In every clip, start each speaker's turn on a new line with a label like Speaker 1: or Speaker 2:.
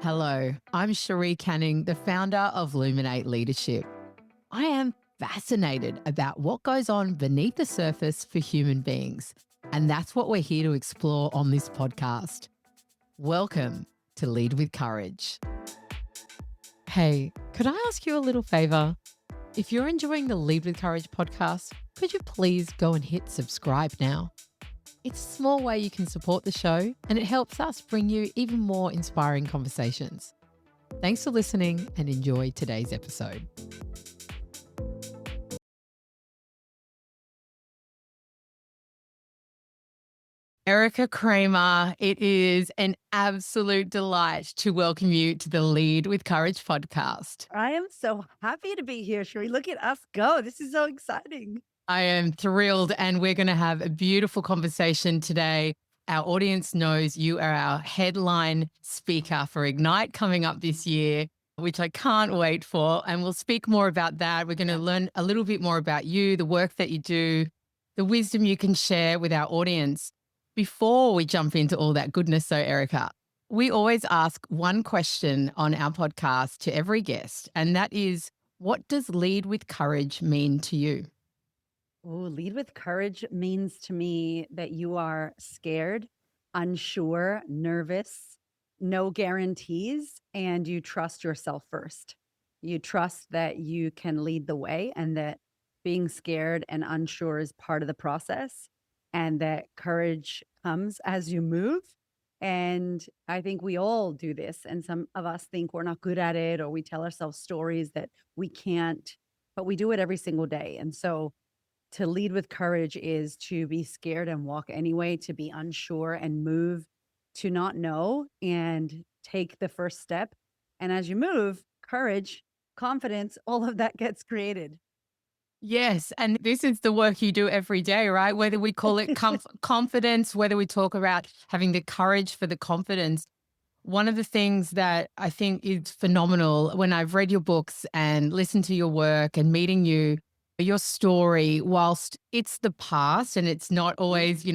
Speaker 1: Hello, I'm Cherie Canning, the founder of Luminate Leadership. I am fascinated about what goes on beneath the surface for human beings, and that's what we're here to explore on this podcast. Welcome to Lead with Courage. Hey, could I ask you a little favor? If you're enjoying the Lead with Courage podcast, could you please go and hit subscribe now? It's a small way you can support the show, and it helps us bring you even more inspiring conversations. Thanks for listening and enjoy today's episode. Erika Kramer, it is an absolute delight to welcome you to the Lead with Courage podcast.
Speaker 2: I am so happy to be here, Cherie. Look at us go. This is so exciting.
Speaker 1: I am thrilled, and we're going to have a beautiful conversation today. Our audience knows you are our headline speaker for Ignite coming up this year, which I can't wait for. And we'll speak more about that. We're going to learn a little bit more about you, the work that you do, the wisdom you can share with our audience. Before we jump into all that goodness, though, Erika, we always ask one question on our podcast to every guest, and that is, what does lead with courage mean to you?
Speaker 2: Oh, lead with courage means to me that you are scared, unsure, nervous, no guarantees, and you trust yourself first. You trust that you can lead the way and that being scared and unsure is part of the process and that courage comes as you move. And I think we all do this. And some of us think we're not good at it, or we tell ourselves stories that we can't, but we do it every single day. And so to lead with courage is to be scared and walk anyway, to be unsure and move, to not know and take the first step. And as you move, courage, confidence, all of that gets created.
Speaker 1: Yes. And this is the work you do every day, right? Whether we call it confidence, whether we talk about having the courage for the confidence. One of the things that I think is phenomenal when I've read your books and listened to your work and meeting you, your story, whilst it's the past and it's not always, we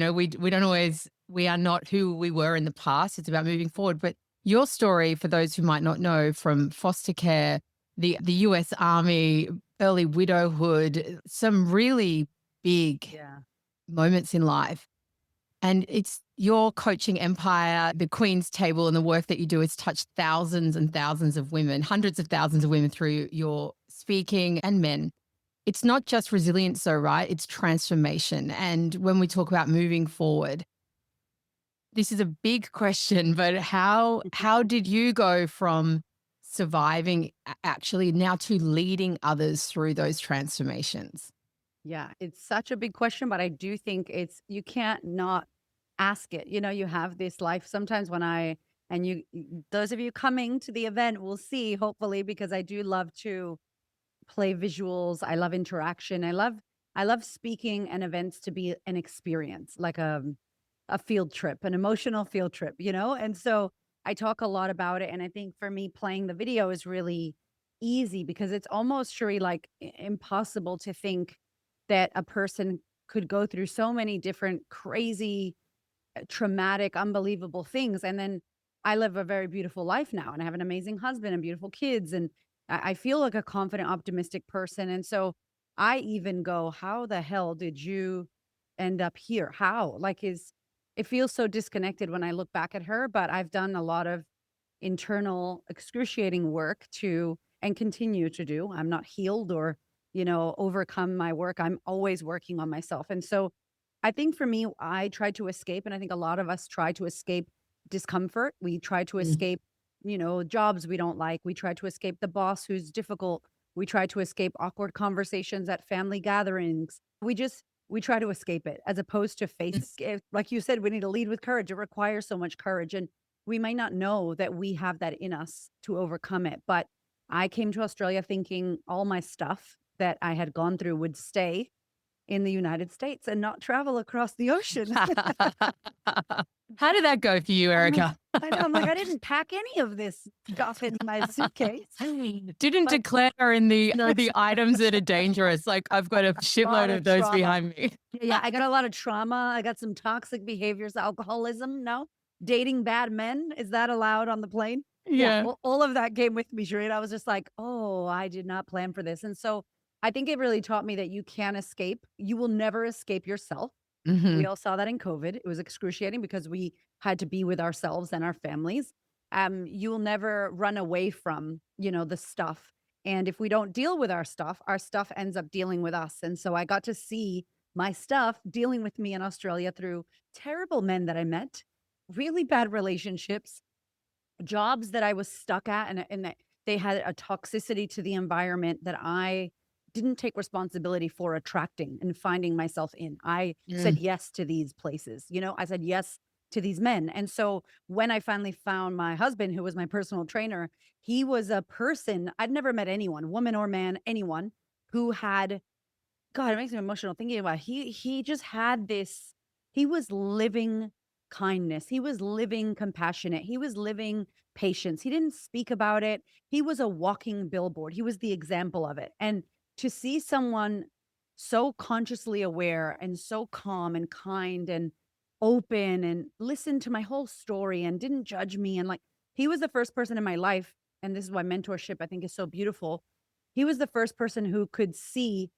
Speaker 1: are not who we were in the past. It's about moving forward. But your story, for those who might not know, from foster care, the US Army, early widowhood, some really big moments in life. And it's your coaching empire, the Queen's Table, and the work that you do has touched thousands and thousands of women, hundreds of thousands of women through your speaking, and men. It's not just resilience, though, right? It's transformation. And when we talk about moving forward, this is a big question, but how did you go from surviving actually now to leading others through those transformations?
Speaker 2: Yeah, it's such a big question, but I do think you can't not ask it. You know, you have this life sometimes and those of you coming to the event will see, hopefully, because I do love to play visuals. I love interaction. I love speaking and events to be an experience, like a field trip, an emotional field trip, you know? And so I talk a lot about it. And I think for me, playing the video is really easy because it's almost, Cherie, like impossible to think that a person could go through so many different crazy, traumatic, unbelievable things. And then I live a very beautiful life now, and I have an amazing husband and beautiful kids. And I feel like a confident, optimistic person. And so I even go, how the hell did you end up here? How? It feels so disconnected when I look back at her, but I've done a lot of internal excruciating work and continue to do. I'm not healed or, overcome my work. I'm always working on myself. And so I think for me, I tried to escape, and I think a lot of us try to escape discomfort. We try to escape, jobs we don't like. We try to escape the boss who's difficult. We try to escape awkward conversations at family gatherings. We try to escape it as opposed to face it. Like you said, we need to lead with courage. It requires so much courage. And we might not know that we have that in us to overcome it. But I came to Australia thinking all my stuff that I had gone through would stay in the United States and not travel across the ocean.
Speaker 1: How did that go for you, Erika?
Speaker 2: I know. I'm like, I didn't pack any of this stuff in my suitcase.
Speaker 1: Didn't declare in the items that are dangerous. Like, I've got a shitload of those behind me.
Speaker 2: Yeah, I got a lot of trauma. I got some toxic behaviors, alcoholism. No, dating bad men. Is that allowed on the plane? Yeah,
Speaker 1: Yeah.
Speaker 2: all of that came with me, Cherie, and I was just like, "Oh, I did not plan for this." And so, I think it really taught me that you can't escape. You will never escape yourself. We
Speaker 1: Mhm.
Speaker 2: all saw that in COVID. It was excruciating because we had to be with ourselves and our families. You will never run away from, the stuff. And if we don't deal with our stuff ends up dealing with us. And so I got to see my stuff dealing with me in Australia through terrible men that I met, really bad relationships, jobs that I was stuck at, and that they had a toxicity to the environment that I didn't take responsibility for attracting and finding myself in. I said
Speaker 1: Mm,
Speaker 2: yes to these places, I said yes to these men. And so when I finally found my husband, who was my personal trainer, he was a person I'd never met anyone, woman or man, anyone who had God, it makes me emotional thinking about it. He just had this he was living kindness. He was living compassionate. He was living patience. He didn't speak about it. He was a walking billboard. He was the example of it. And to see someone so consciously aware and so calm and kind and open and listened to my whole story and didn't judge me, and like he was the first person in my life, and this is why mentorship I think is so beautiful. He was the first person who could see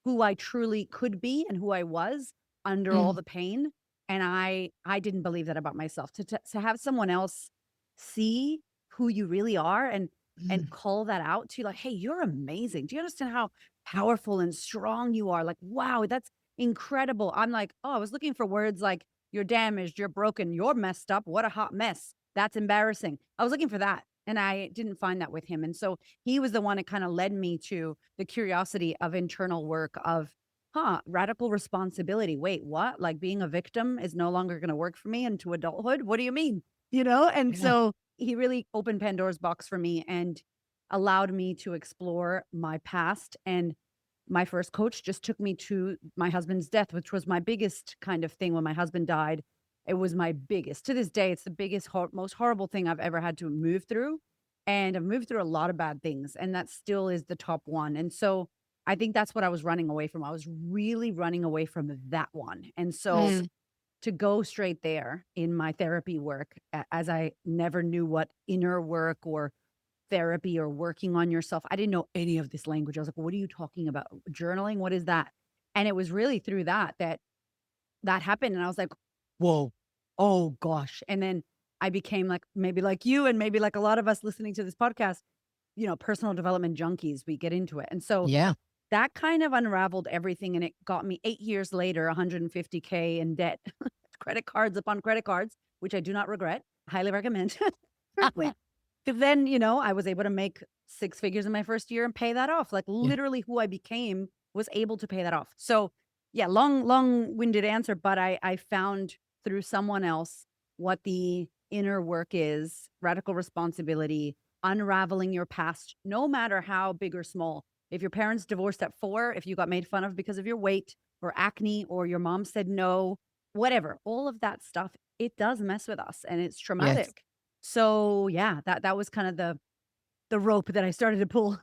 Speaker 2: who I truly could be and who I was under all
Speaker 1: mm,
Speaker 2: the pain, and I didn't believe that about myself. To have someone else see who you really are and
Speaker 1: mm,
Speaker 2: call that out to you like, "Hey, you're amazing. Do you understand how powerful and strong you are? Like, wow, that's incredible." I'm like, "Oh, I was looking for words like you're damaged, you're broken, you're messed up. What a hot mess. That's embarrassing." I was looking for that, and I didn't find that with him. And so he was the one that kind of led me to the curiosity of internal work of, radical responsibility. Wait, what? Like being a victim is no longer going to work for me into adulthood? What do you mean? And
Speaker 1: yeah.
Speaker 2: so he really opened Pandora's box for me and allowed me to explore my past. And my first coach just took me to my husband's death, which was my biggest kind of thing when my husband died. It was my biggest. To this day, it's the biggest, most horrible thing I've ever had to move through. And I've moved through a lot of bad things, and that still is the top one. And so I think that's what I was running away from. I was really running away from that one. And so
Speaker 1: Mm,
Speaker 2: to go straight there in my therapy work, as I never knew what inner work or therapy or working on yourself, I didn't know any of this language. I was like, what are you talking about? Journaling? What is that? And it was really through that happened. And I was like, whoa, oh gosh. And then I became like, maybe like you, and maybe like a lot of us listening to this podcast, personal development junkies, we get into it. And so
Speaker 1: yeah.
Speaker 2: that kind of unraveled everything, and it got me 8 years later, 150K in debt, credit cards upon credit cards, which I do not regret. Highly recommend. Because then, I was able to make 6 figures in my first year and pay that off. Like,
Speaker 1: Yeah.
Speaker 2: literally who I became was able to pay that off. So, yeah, long-winded answer, but I found through someone else what the inner work is, radical responsibility, unraveling your past, no matter how big or small. If your parents divorced at 4, if you got made fun of because of your weight or acne, or your mom said no, whatever, all of that stuff, it does mess with us and it's
Speaker 1: Yes.
Speaker 2: traumatic. So, yeah, that was kind of the rope that I started to pull.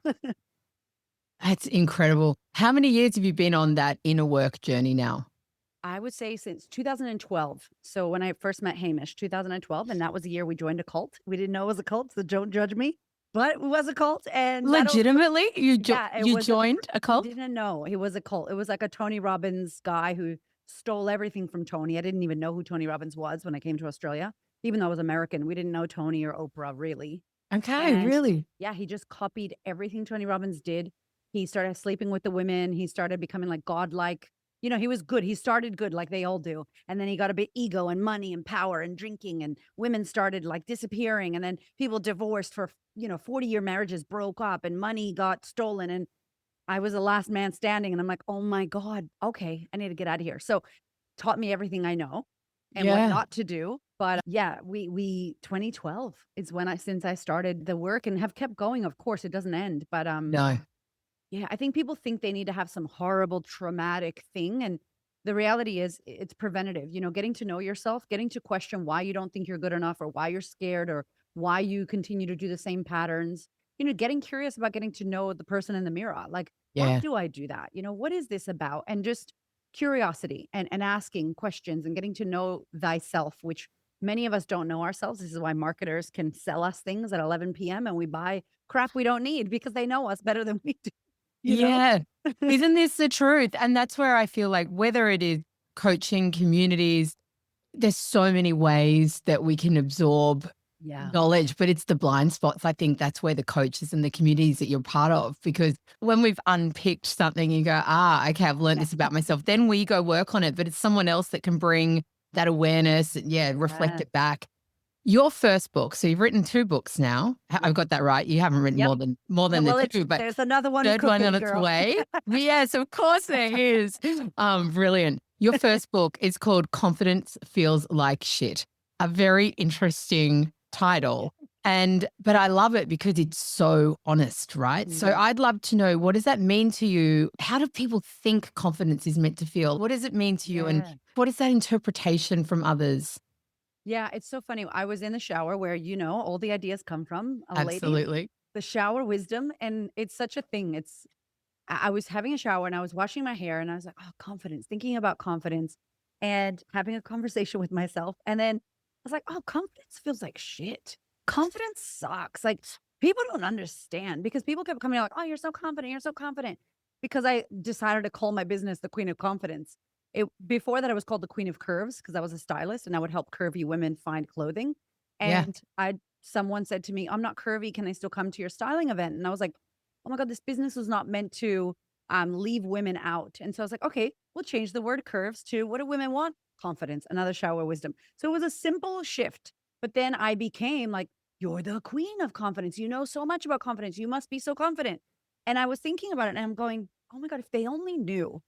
Speaker 1: That's incredible. How many years have you been on that inner work journey now?
Speaker 2: I would say since 2012. So when I first met Hamish, 2012, and that was the year we joined a cult. We didn't know it was a cult, so don't judge me, but it was a cult, and
Speaker 1: Legitimately?
Speaker 2: yeah, it
Speaker 1: You
Speaker 2: was a
Speaker 1: joined a
Speaker 2: we
Speaker 1: cult?
Speaker 2: didn't know it was a cult. It was like a Tony Robbins guy who stole everything from Tony. I didn't even know who Tony Robbins was when I came to Australia, even though I was American. We didn't know Tony or Oprah really.
Speaker 1: Okay,
Speaker 2: And
Speaker 1: really?
Speaker 2: yeah, he just copied everything Tony Robbins did. He started sleeping with the women. He started becoming like godlike. He was good. He started good like they all do. And then he got a bit ego and money and power and drinking, and women started like disappearing, and then people divorced for, 40-year marriages broke up and money got stolen, and I was the last man standing, and I'm like, "Oh my god. Okay, I need to get out of here." So taught me everything I know and what
Speaker 1: Yeah.
Speaker 2: not to do. But yeah, we 2012 is when since I started the work and have kept going. Of course, it doesn't end. But
Speaker 1: No.
Speaker 2: yeah, I think people think they need to have some horrible traumatic thing, and the reality is it's preventative. Getting to know yourself, getting to question why you don't think you're good enough, or why you're scared, or why you continue to do the same patterns. Getting curious about getting to know the person in the mirror. Like, why
Speaker 1: Yeah.
Speaker 2: do I do that? What is this about? And just curiosity and asking questions and getting to know thyself, which many of us don't know ourselves. This is why marketers can sell us things at 11 p.m. and we buy crap we don't need because they know us better than we do, you know?
Speaker 1: Yeah. Isn't this the truth? And that's where I feel like whether it is coaching communities, there's so many ways that we can absorb
Speaker 2: Yeah.
Speaker 1: knowledge, but it's the blind spots. I think that's where the coaches and the communities that you're part of, because when we've unpicked something, you go, okay, I've learned
Speaker 2: Yeah.
Speaker 1: this about myself. Then we go work on it, but it's someone else that can bring that awareness and reflect
Speaker 2: Yes.
Speaker 1: it back. Your first book, so you've written 2 books now.
Speaker 2: Yeah.
Speaker 1: I've got that right. You haven't written
Speaker 2: Yep.
Speaker 1: more than the
Speaker 2: Well, it's
Speaker 1: 2, but
Speaker 2: there's another one
Speaker 1: third one on
Speaker 2: cooking,
Speaker 1: its
Speaker 2: girl.
Speaker 1: way. Yes, of course there is. Brilliant. Your first book is called Confidence Feels Like Shit. A very interesting title. But I love it because it's so honest, right? So
Speaker 2: Mhm.
Speaker 1: I'd love to know, what does that mean to you? How do people think confidence is meant to feel? What does it mean to you? And
Speaker 2: Yeah.
Speaker 1: what is that interpretation from others?
Speaker 2: Yeah, it's so funny. I was in the shower where, all the ideas come from, ladies,
Speaker 1: Absolutely.
Speaker 2: the shower wisdom, and it's such a thing. I was having a shower and I was washing my hair and I was like, "Oh, confidence," thinking about confidence and having a conversation with myself. And then I was like, "Oh, confidence feels like shit. Confidence sucks." Like people don't understand because people kept coming out like, "Oh, you're so confident. You're so confident." Because I decided to call my business the Queen of Confidence. Before that, I was called the Queen of Curves because I was a stylist and I would help curvy women find clothing.
Speaker 1: Yeah.
Speaker 2: And I someone said to me, "I'm not curvy. Can I still come to your styling event?" And I was like, "Oh my God, this business was not meant to leave women out." And so I was like, "Okay, we'll change the word curves to what do women want? Confidence, another shower wisdom." So it was a simple shift. But then I became like, "You're the queen of confidence. You know so much about confidence. You must be so confident." And I was thinking about it and I'm going, "Oh my God, if they only knew,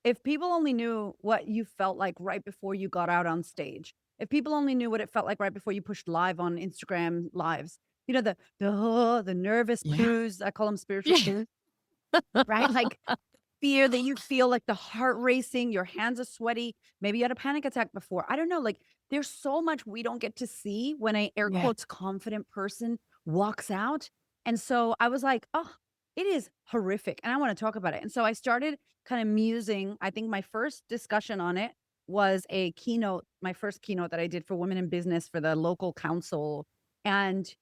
Speaker 2: if people only knew what you felt like right before you got out on stage, if people only knew what it felt like right before you pushed live on Instagram lives, the nervous
Speaker 1: Yeah.
Speaker 2: poos, I call them spiritual
Speaker 1: Yeah.
Speaker 2: poos, right? Like fear that you feel like the heart racing, your hands are sweaty. Maybe you had a panic attack before. I don't know. Like there's so much we don't get to see when a air
Speaker 1: Yeah.
Speaker 2: quotes confident person walks out. And so I was like, oh, it is horrific. And I want to talk about it. And so I started kind of musing. I think my first discussion on it was a keynote, my first keynote that I did for women in business for the local council. And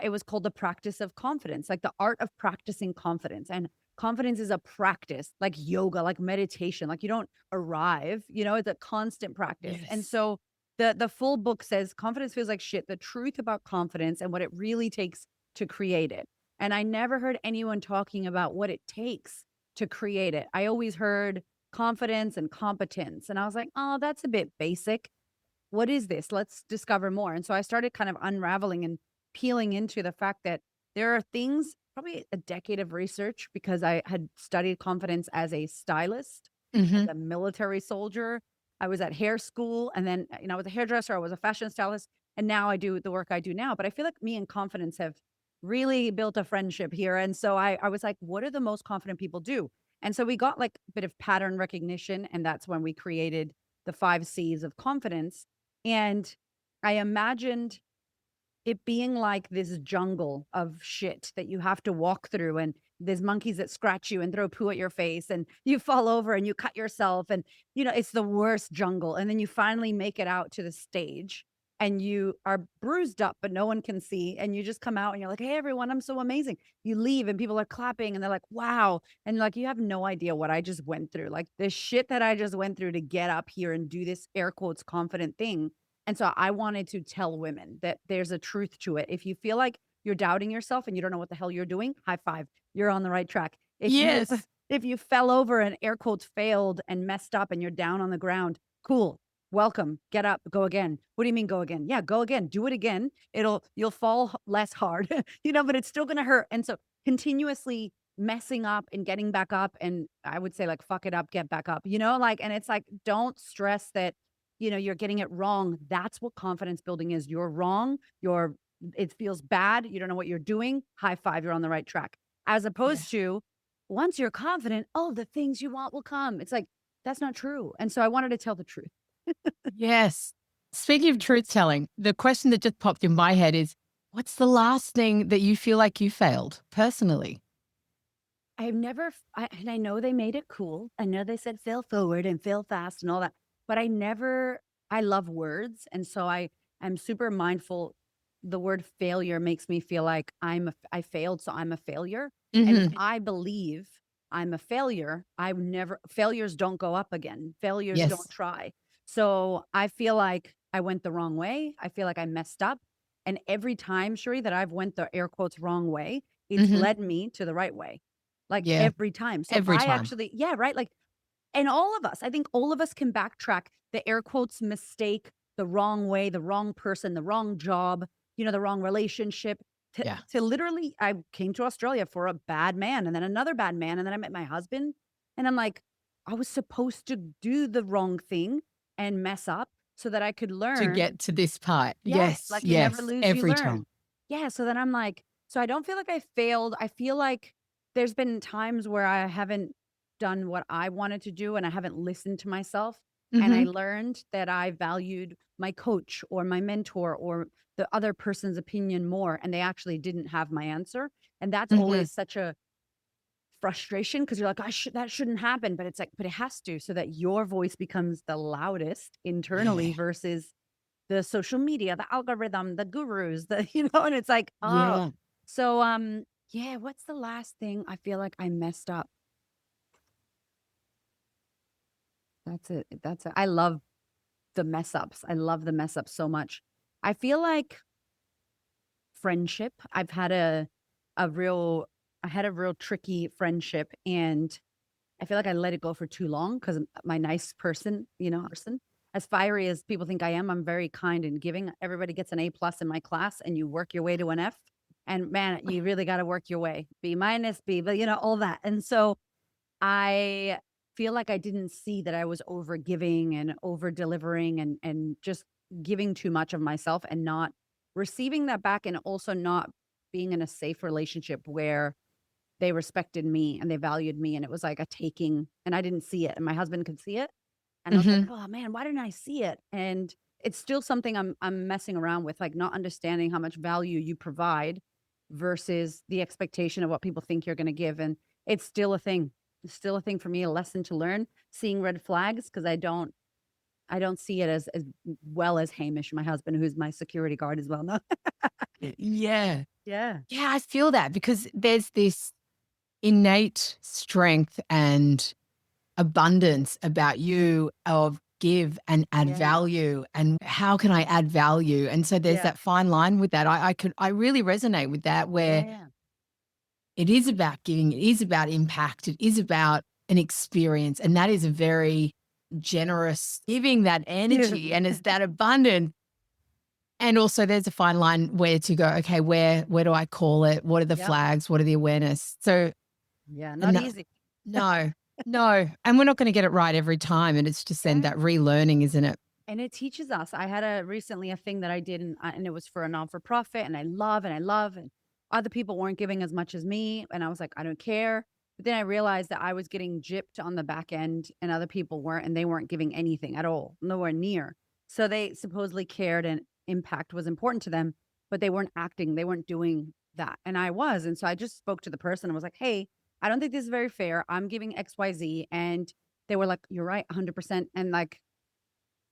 Speaker 2: it was called The Practice of Confidence, like the art of practicing confidence. And confidence is a practice, like yoga, like meditation, like you don't arrive, it's a constant practice. And
Speaker 1: Yes.
Speaker 2: so the full book says confidence feels like shit, the truth about confidence and what it really takes to create it. And I never heard anyone talking about what it takes to create it. I always heard confidence and competence. And I was like, "Oh, that's a bit basic. What is this? Let's discover more." And so I started kind of unraveling and peeling into the fact that there are things, probably a decade of research because I had studied confidence as a stylist, as
Speaker 1: Hmm.
Speaker 2: a military soldier. I was at hair school and then, I was a hairdresser, I was a fashion stylist, and now I do the work I do now. But I feel like me and confidence have really built a friendship here. And so I was like, what do the most confident people do? And so we got like a bit of pattern recognition. And that's when we created the 5 C's of confidence. And I imagined it being like this jungle of shit that you have to walk through, and there's monkeys that scratch you and throw poo at your face, and you fall over and you cut yourself, and, it's the worst jungle, and then you finally make it out to the stage, and you are bruised up, but no one can see, and you just come out and you're like, "Hey, everyone, I'm so amazing." You leave and people are clapping, and they're like, "Wow," and, like, you have no idea what I just went through, like, the shit that I just went through to get up here and do this air quotes confident thing. And so I wanted to tell women that there's a truth to it. If you feel like you're doubting yourself and you don't know what the hell you're doing, high five. You're on the right track. If you
Speaker 1: Yes.
Speaker 2: if you fell over and air quotes failed and messed up and you're down on the ground, cool. Welcome. Get up, go again. What do you mean go again? Yeah, go again. Do it again. You'll fall less hard, but it's still going to hurt. And so continuously messing up and getting back up, and I would say like fuck it up, get back up. And it's like don't stress that you're getting it wrong. That's what confidence building is. You're wrong. It feels bad. You don't know what you're doing. High five. You're on the right track. As opposed
Speaker 1: Yes.
Speaker 2: to once you're confident, oh, the things you want will come. It's like, that's not true. And so I wanted to tell the truth.
Speaker 1: Yes. Speaking of truth telling, the question that just popped in my head is, what's the last thing that you feel like you failed personally?
Speaker 2: I've never, and I know they made it cool. I know they said fail forward and fail fast and all that, but I love words. And so I am super mindful. The word failure makes me feel like I failed, so I'm a failure. And if
Speaker 1: Mhm.
Speaker 2: I believe I'm a failure, I never failures don't go up again. Failures don't
Speaker 1: Yes.
Speaker 2: try. So I feel like I went the wrong way. I feel like I messed up. And every time, Cherie, that I've went the air quotes wrong way, it's
Speaker 1: Mhm.
Speaker 2: led me to the right way. Like
Speaker 1: Yeah.
Speaker 2: every time. So
Speaker 1: Every
Speaker 2: I
Speaker 1: time.
Speaker 2: actually, yeah, right. Like, and all of us, I think all of us can backtrack the air quotes mistake, the wrong way, the wrong person, the wrong job, the wrong relationship.
Speaker 1: Yeah.
Speaker 2: To literally, I came to Australia for a bad man and then another bad man. And then I met my husband. And I'm like, I was supposed to do the wrong thing and mess up so that I could
Speaker 1: To
Speaker 2: learn.
Speaker 1: get to this part.
Speaker 2: Yes,
Speaker 1: Yes.
Speaker 2: like you never
Speaker 1: Yes.
Speaker 2: lose, you
Speaker 1: Every time.
Speaker 2: learn. Yeah, so then I'm like, so I don't feel like I failed. I feel like there's been times where I haven't done what I wanted to do and I haven't listened to myself. And I
Speaker 1: Mhm.
Speaker 2: learned that I valued my coach or my mentor or the other person's opinion more, and they actually didn't have my answer. And that's
Speaker 1: Mhm.
Speaker 2: always such a frustration because you're like, that shouldn't happen. But it's like, but it has to, so that your voice becomes the loudest internally
Speaker 1: Yeah.
Speaker 2: versus the social media, the algorithm, the gurus, and it's like, oh.
Speaker 1: Yeah.
Speaker 2: So, yeah, what's the last thing I feel like I messed up? That's it. That's it. I love the mess ups. I love the mess ups so much. I feel like friendship. A real I had a real tricky friendship and I feel like I let it go for too long because my nice person, as fiery as people think I am, I'm very kind and giving. Everybody gets an A plus in my class, and you work your way to an F. And man, you really got to work your way. B minus, B, but all that. And so I feel like I didn't see that I was over giving and over delivering and just giving too much of myself and not receiving that back and also not being in a safe relationship where they respected me and they valued me, and it was like a taking, and I didn't see it, and my husband could see it, and I was like,
Speaker 1: Mhm.
Speaker 2: "Oh, man, why didn't I see it?" And it's still something I'm messing around with, like, not understanding how much value you provide versus the expectation of what people think you're gonna give, and it's still a thing. It's still a thing for me, a lesson to learn, seeing red flags because I don't see it as well as Hamish, my husband, who's my security guard as well. No.
Speaker 1: Yeah.
Speaker 2: Yeah.
Speaker 1: Yeah, I feel that because there's this innate strength and abundance about you of give and add
Speaker 2: Yeah.
Speaker 1: value and how can I add value? And so there's
Speaker 2: Yeah.
Speaker 1: that fine line with that. I really resonate with that where
Speaker 2: Yeah.
Speaker 1: it is about giving, it is about impact, it is about an experience. And that is a very generous giving that
Speaker 2: Yeah.
Speaker 1: energy and it's that abundant. And also there's a fine line where to go, okay, where do I call it? What are the
Speaker 2: Yep.
Speaker 1: flags? What are the awareness? So
Speaker 2: Yeah, not
Speaker 1: and
Speaker 2: easy.
Speaker 1: no, no, and we're not gonna get it right every time, and it's just then
Speaker 2: Yeah.
Speaker 1: that relearning, isn't it?
Speaker 2: And it teaches us. I had recently a thing that I did, and it was for a non for profit, and I love, and other people weren't giving as much as me, and I was like, I don't care. But then I realized that I was getting gypped on the back end, and other people weren't, and they weren't giving anything at all, nowhere near. So they supposedly cared, and impact was important to them, but they weren't acting, they weren't doing that, and I was, and so I just spoke to the person and was like, hey, I don't think this is very fair. I'm giving X, Y, Z, and they were like, you're right, 100%, and like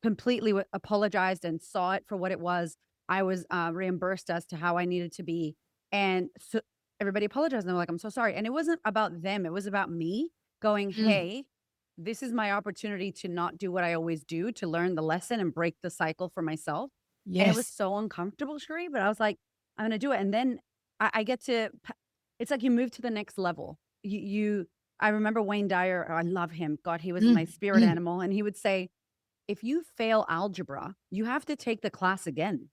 Speaker 2: completely apologized and saw it for what it was. I was, reimbursed as to how I needed to be, and so everybody apologized, and they were like, "I'm so sorry," and it wasn't about them, it was about me going,
Speaker 1: Mm,
Speaker 2: "Hey, this is my opportunity to not do what I always do, to learn the lesson and break the cycle for myself," and it was
Speaker 1: yes.
Speaker 2: so uncomfortable, Cherie, but I was like, "I'm gonna do it," and then I get to p it's like you move to the next level. You I remember Wayne Dyer, I love him, God, he was my
Speaker 1: Mm,
Speaker 2: spirit
Speaker 1: mm,
Speaker 2: animal, and he would say, if you fail algebra, you have to take the class again.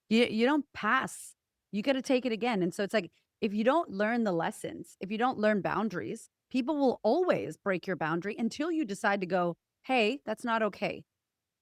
Speaker 2: You don't pass. You got to take it again. And so it's like if you don't learn the lessons, if you don't learn boundaries, people will always break your boundary until you decide to go, "Hey, that's not okay."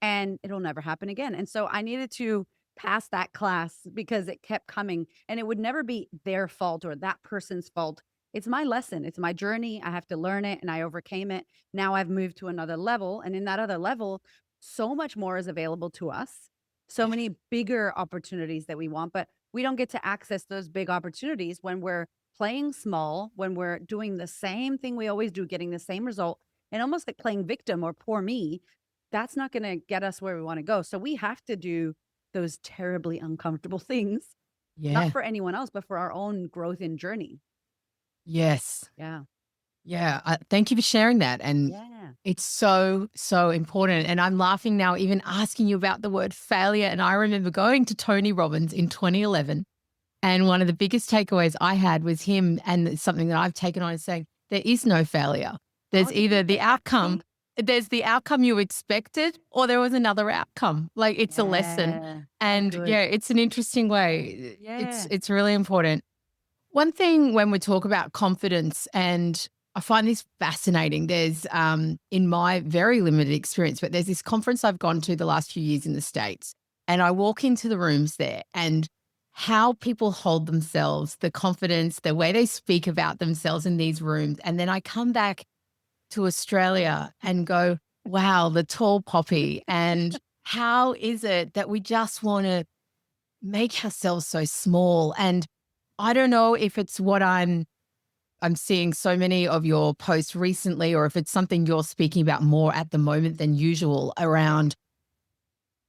Speaker 2: And it'll never happen again. And so I needed to pass that class because it kept coming and it would never be their fault or that person's fault. It's my lesson. It's my journey. I have to learn it and I overcame it. Now I've moved to another level. And in that other level, so much more is available to us. So
Speaker 1: yeah,
Speaker 2: many bigger opportunities that we want, but we don't get to access those big opportunities when we're playing small, when we're doing the same thing we always do, getting the same result, and almost like playing victim or poor me. That's not gonna get us where we wanna go. So we have to do those terribly uncomfortable things, not
Speaker 1: Yeah.
Speaker 2: for anyone else, but for our own growth and journey.
Speaker 1: Yes.
Speaker 2: Yeah.
Speaker 1: Yeah, thank you for sharing that, and
Speaker 2: Yeah.
Speaker 1: it's so, so important, and I'm laughing now even asking you about the word failure, and I remember going to Tony Robbins in 2011, and one of the biggest takeaways I had was him, and it's something that I've taken on, is saying, "There is no failure.
Speaker 2: Oh,
Speaker 1: There's
Speaker 2: did he
Speaker 1: either
Speaker 2: say
Speaker 1: the
Speaker 2: that?
Speaker 1: outcome
Speaker 2: See?
Speaker 1: there's the outcome you expected or there was another outcome." Like, it's a lesson,
Speaker 2: Yeah. So
Speaker 1: and
Speaker 2: good.
Speaker 1: yeah, it's an interesting way.
Speaker 2: Yeah.
Speaker 1: It's really important. One thing when we talk about confidence, and I find this fascinating, there's, in my very limited experience, but there's this conference I've gone to the last few years in the States, and I walk into the rooms there and how people hold themselves, the confidence, the way they speak about themselves in these rooms. And then I come back to Australia and go, wow, the tall poppy. And how is it that we just want to make ourselves so small? And I don't know if it's what I'm seeing so many of your posts recently, or if it's something you're speaking about more at the moment than usual around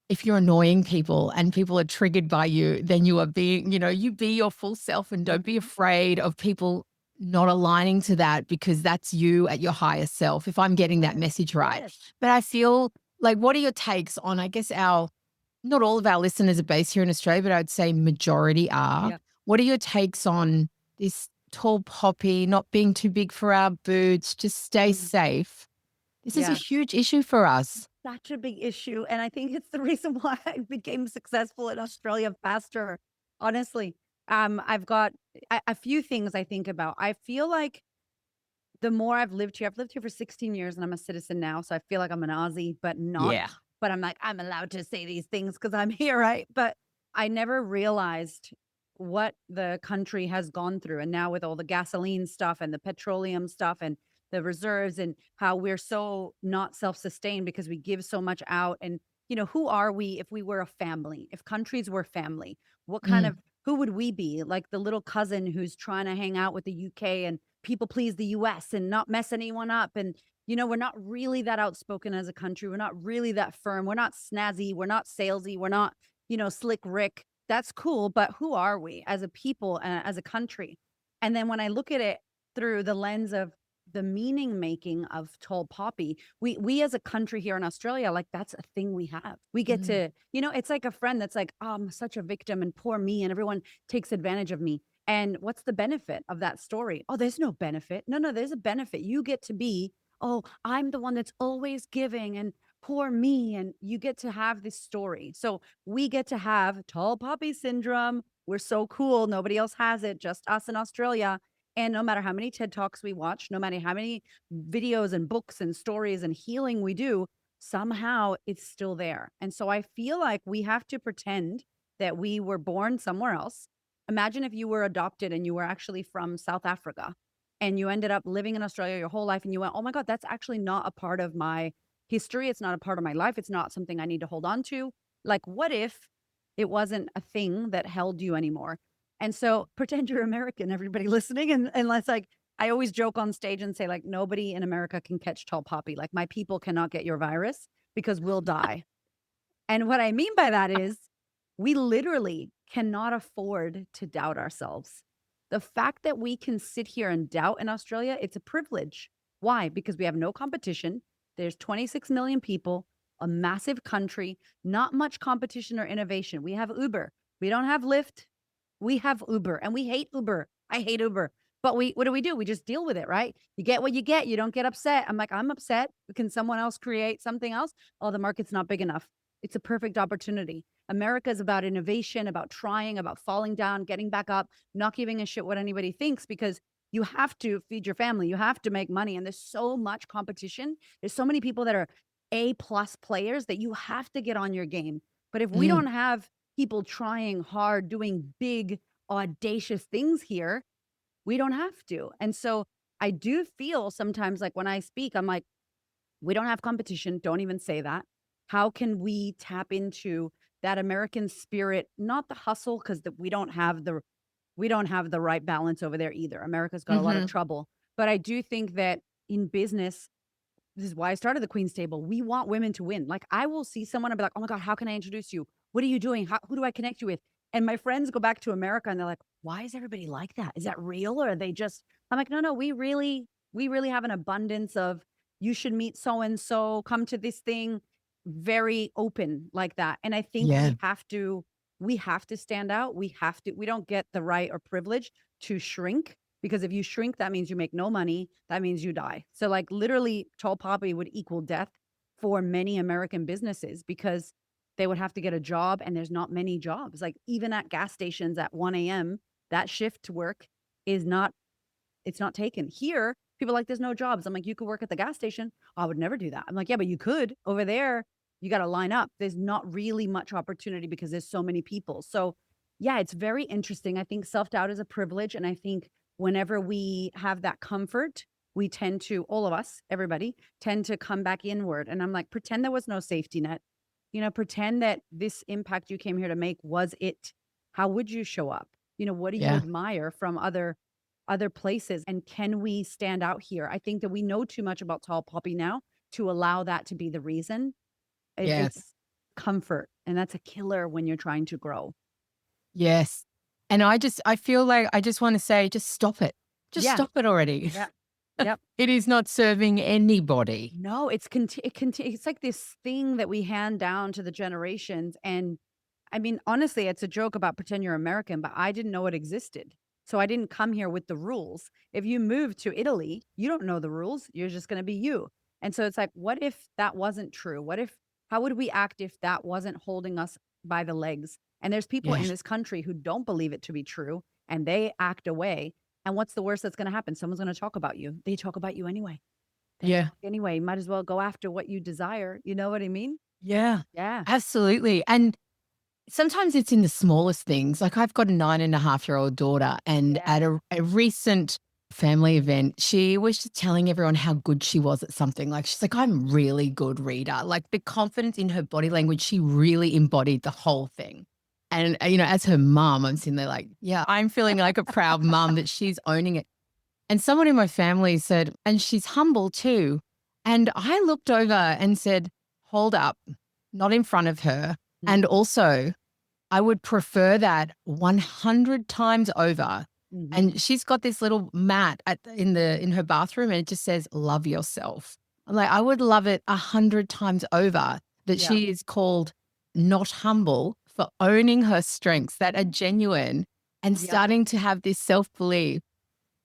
Speaker 1: if you're annoying people and people are triggered by you, then you are being, you be your full self and don't be
Speaker 2: Mhm.
Speaker 1: afraid of people not aligning to that because that's you at your higher self, if I'm getting that
Speaker 2: Yes.
Speaker 1: message right.
Speaker 2: Yes.
Speaker 1: But I feel like, what are your takes on, I guess, not all of our listeners are based here in Australia, but I'd say majority are.
Speaker 2: Yeah.
Speaker 1: What are your takes on this tall poppy, not being too big for our boots, just stay
Speaker 2: Mhm.
Speaker 1: safe? This is a
Speaker 2: Yeah.
Speaker 1: huge issue for us.
Speaker 2: Such a big issue, and I think it's the reason why I became successful in Australia faster, honestly. I've got a few things I think about. I feel like the more I've lived here for 16 years and I'm a citizen now, so I feel like I'm an Aussie, but not.
Speaker 1: Yeah.
Speaker 2: But I'm like, I'm allowed to say these things because 'cause I'm here, right? But I never realized what the country has gone through, and now with all the gasoline stuff and the petroleum stuff and the reserves and how we're so not self-sustained because we give so much out, and, who are we if we were a family? If countries were family, what kind
Speaker 1: Mm,
Speaker 2: of who would we be? Like the little cousin who's trying to hang out with the UK and people please the US and not mess anyone up. And, we're not really that outspoken as a country. We're not really that firm. We're not snazzy. We're not salesy. We're not, slick Rick. That's cool. But who are we as a people and as a country? And then when I look at it through the lens of the meaning making of tall poppy, we as a country here in Australia, like that's a thing we have. We get
Speaker 1: mm,
Speaker 2: to, it's like a friend that's like, oh, I'm such a victim and poor me, and everyone takes advantage of me. And what's the benefit of that story? Oh, there's no benefit. No, no, there's a benefit. You get to be, oh, I'm the one that's always giving and poor me. And you get to have this story. So we get to have tall poppy syndrome. We're so cool. Nobody else has it, just us in Australia. And no matter how many TED Talks we watch, no matter how many videos and books and stories and healing we do, somehow it's still there. And so I feel like we have to pretend that we were born somewhere else. Imagine if you were adopted and you were actually from South Africa and you ended up living in Australia your whole life and you went, "Oh my god, that's actually not a part of my history. It's not a part of my life. It's not something I need to hold on to." Like, what if it wasn't a thing that held you anymore? And so pretend you're American, everybody listening. And let's like, I always joke on stage and say, like, nobody in America can catch tall poppy. Like, my people cannot get your virus because we'll die. And what I mean by that is we literally cannot afford to doubt ourselves. The fact that we can sit here and doubt in Australia, it's a privilege. Why? Because we have no competition. There's 26 million people, a massive country, not much competition or innovation. We have Uber. We don't have Lyft. We have Uber and we hate Uber. I hate Uber. But what do? We just deal with it, right? You get what you get. You don't get upset. I'm like, I'm upset. Can someone else create something else? Oh, the market's not big enough. It's a perfect opportunity. America is about innovation, about trying, about falling down, getting back up, not giving a shit what anybody thinks because you have to feed your family. You have to make money. And there's so much competition. There's so many people that are A plus players that you have to get on your game. But if we
Speaker 1: mm,
Speaker 2: don't have people trying hard, doing big, audacious things here, we don't have to. And so I do feel sometimes like when I speak, I'm like, we don't have competition. Don't even say that. How can we tap into that American spirit, not the hustle, because we don't have the right balance over there either. America's got a lot of
Speaker 1: mhm,
Speaker 2: trouble. But I do think that in business, this is why I started the Queen's Table. We want women to win. Like I will see someone and be like, oh my God, how can I introduce you? What are you doing? Who do I connect you with? And my friends go back to America and they're like, why is everybody like that? Is that real? Or are they just, I'm like, no, no, we really have an abundance of, you should meet so and so, come to this thing, very open like that. And I think
Speaker 1: Yeah.
Speaker 2: we have to stand out. We don't get the right or privilege to shrink, because if you shrink, that means you make no money. That means you die. So like literally tall poppy would equal death for many American businesses, because they would have to get a job and there's not many jobs. Like even at gas stations at 1 a.m., that shift work is not, it's not taken. Here, people are like, there's no jobs. I'm like, you could work at the gas station. I would never do that. I'm like, yeah, but you could. Over there, you got to line up. There's not really much opportunity because there's so many people. So, yeah, it's very interesting. I think self doubt is a privilege. And I think whenever we have that comfort, we tend to, all of us, everybody, tend to come back inward. And I'm like, pretend there was no safety net. Pretend that this impact you came here to make was it. How would you show up? What do you
Speaker 1: Yeah.
Speaker 2: admire from other places, and can we stand out here? I think that we know too much about tall poppy now to allow that to be the reason.
Speaker 1: Yes.
Speaker 2: It's comfort, and that's a killer when you're trying to grow.
Speaker 1: Yes. And I feel like I just want to say, just stop it. Just
Speaker 2: Yeah.
Speaker 1: stop it already.
Speaker 2: Yeah. Yep.
Speaker 1: It is not serving anybody.
Speaker 2: No, it's like this thing that we hand down to the generations. And I mean, honestly, it's a joke about pretend you're American, but I didn't know it existed. So I didn't come here with the rules. If you move to Italy, you don't know the rules. You're just going to be you. And so it's like, what if that wasn't true? How would we act if that wasn't holding us by the legs? And there's people in
Speaker 1: Yes.
Speaker 2: this country who don't believe it to be true and they act away. And what's the worst that's going to happen? Someone's going to talk about you. They talk about you anyway. They
Speaker 1: Yeah.
Speaker 2: talk anyway. Might as well go after what you desire. You know what I mean?
Speaker 1: Yeah.
Speaker 2: Yeah.
Speaker 1: Absolutely. And sometimes it's in the smallest things. Like I've got a 9.5-year-old daughter, and
Speaker 2: Yeah.
Speaker 1: at a recent family event, she was just telling everyone how good she was at something. Like she's like, I'm really good reader. Like the confidence in her body language, she really embodied the whole thing. And as her mum, I'm sitting there like, yeah, I'm feeling like a proud mum that she's owning it. And someone in my family said, and she's humble too. And I looked over and said, hold up, not in front of her. And
Speaker 2: Mhm.
Speaker 1: also, I would prefer that 100 times over.
Speaker 2: Mhm.
Speaker 1: And she's got this little mat in her bathroom, and it just says, love yourself. I'm like, I would love it 100 times over that
Speaker 2: Yeah.
Speaker 1: she is called not humble for owning her strengths that are genuine and
Speaker 2: Yep.
Speaker 1: starting to have this self belief.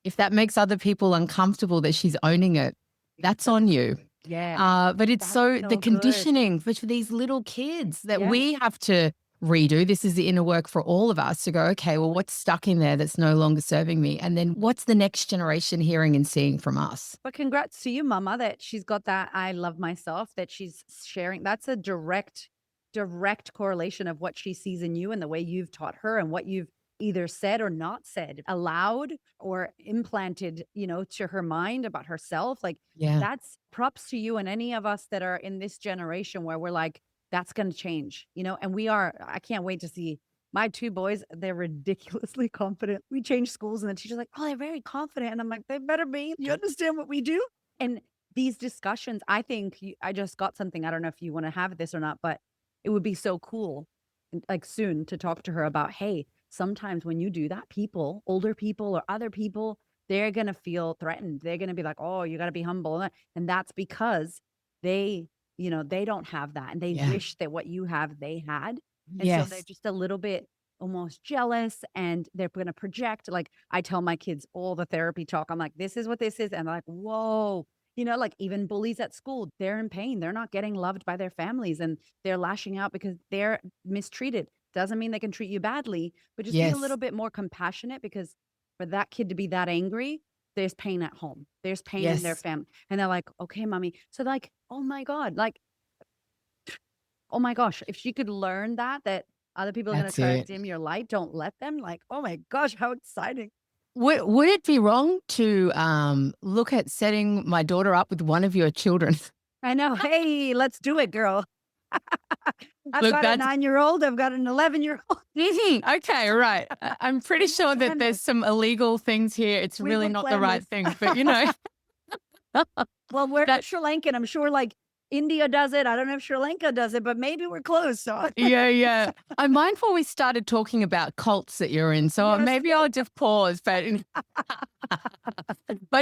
Speaker 1: If that makes other people uncomfortable that she's owning it, that's on you.
Speaker 2: Exactly. Yeah.
Speaker 1: But it's
Speaker 2: That's
Speaker 1: so the
Speaker 2: so good.
Speaker 1: conditioning for these little kids that
Speaker 2: Yeah.
Speaker 1: we have to redo. This is the inner work for all of us to go, okay, well, what's stuck in there that's no longer serving me? And then what's the next generation hearing and seeing from us?
Speaker 2: But congrats to you, mama, that she's got that I love myself that she's sharing. That's a direct correlation of what she sees in you and the way you've taught her and what you've either said or not said, allowed or implanted, to her mind about herself. Like
Speaker 1: Yeah.
Speaker 2: that's props to you and any of us that are in this generation where we're like, that's going to change, and I can't wait to see my two boys. They're ridiculously confident. We change schools and the teacher's like, oh, they're very confident. And I'm like, they better be. You understand what we do? And these discussions, I think I just got something. I don't know if you want to have this or not, but it would be so cool, like soon, to talk to her about, hey, sometimes when you do that, older people or other people, they're going to feel threatened. They're going to be like, oh, you got to be humble. And that's because they, they don't have that. And they
Speaker 1: Yeah.
Speaker 2: wish that what you have, they had. And so they're
Speaker 1: Yes.
Speaker 2: just a little bit almost jealous, and they're going to project. Like I tell my kids all the therapy talk. I'm like, this is what this is. And they're like, whoa, like even bullies at school, they're in pain. They're not getting loved by their families and they're lashing out because they're mistreated. Doesn't mean they can treat you badly, but just be a
Speaker 1: Yes.
Speaker 2: little bit more compassionate, because for that kid to be that angry, there's pain at home. There's pain in their
Speaker 1: Yes.
Speaker 2: family. And they're like, okay, mommy. So like, oh my God, like, oh my gosh, if she could learn that other people are gonna
Speaker 1: That's
Speaker 2: try to
Speaker 1: it.
Speaker 2: dim your light, don't let them, like, oh my gosh, how exciting.
Speaker 1: Would it be wrong to look at setting my daughter up with one of your children?
Speaker 2: I know. Hey, let's do it, girl. I've
Speaker 1: Look,
Speaker 2: got a
Speaker 1: that's
Speaker 2: 9-year-old, I've got an 11-year-old.
Speaker 1: mhm, okay, right. I'm pretty
Speaker 2: We will
Speaker 1: sure that
Speaker 2: plan
Speaker 1: there's
Speaker 2: this.
Speaker 1: some illegal things here. It's
Speaker 2: We
Speaker 1: really
Speaker 2: will
Speaker 1: not the
Speaker 2: plan
Speaker 1: right
Speaker 2: this.
Speaker 1: thing, but,
Speaker 2: Well, we're
Speaker 1: that
Speaker 2: Sri Lankan, I'm sure, like, India does it. I don't know if Sri Lanka does it, but maybe we're close. So
Speaker 1: Yeah, yeah. I'm mindful we started talking about cults that you're in, so
Speaker 2: yes,
Speaker 1: maybe I'll just pause, but